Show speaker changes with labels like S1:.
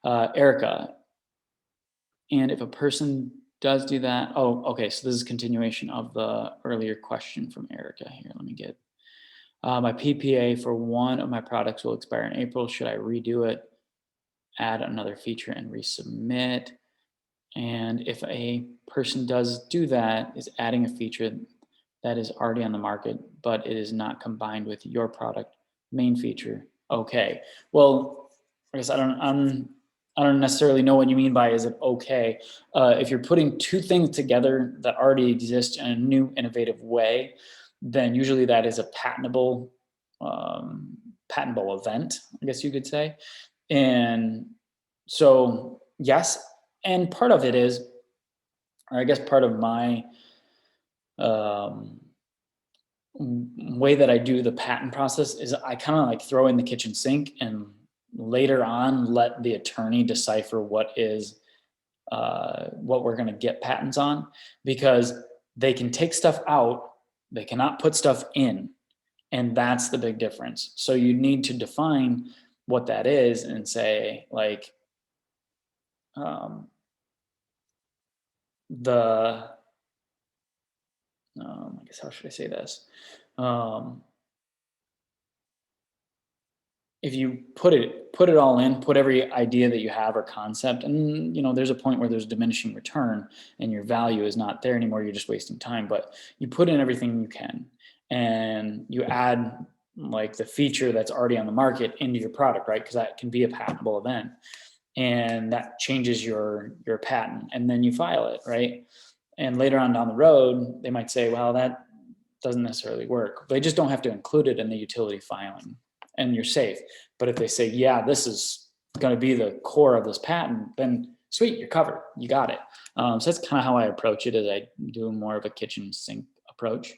S1: Erica, and if a person does do that, oh, okay, so this is continuation of the earlier question from Erica here. Let me get my PPA for one of my products will expire in April. Should I redo it, add another feature and resubmit? And if a person does do that, is adding a feature that is already on the market, but it is not combined with your product main feature. Okay. Well, I guess I don't necessarily know what you mean by is it okay. If you're putting two things together that already exist in a new innovative way, then usually that is a patentable event, I guess you could say. And so yes, and part of it is, or I guess part of my um, way that I do the patent process is I kind of like throw in the kitchen sink and later on let the attorney decipher what we're going to get patents on, because they can take stuff out, they cannot put stuff in, and that's the big difference. So you need to define what that is and say like um, the I guess how should I say this? Um, if you put it all in, put every idea that you have or concept, and there's a point where there's diminishing return and your value is not there anymore. You're just wasting time. But you put in everything you can, and you add like the feature that's already on the market into your product, right? Because that can be a patentable event, and that changes your patent, and then you file it, right? And later on down the road, they might say, well, that doesn't necessarily work. They just don't have to include it in the utility filing and you're safe. But if they say, yeah, this is going to be the core of this patent, then sweet, you're covered. You got it. So that's kind of how I approach it, is I do more of a kitchen sink approach.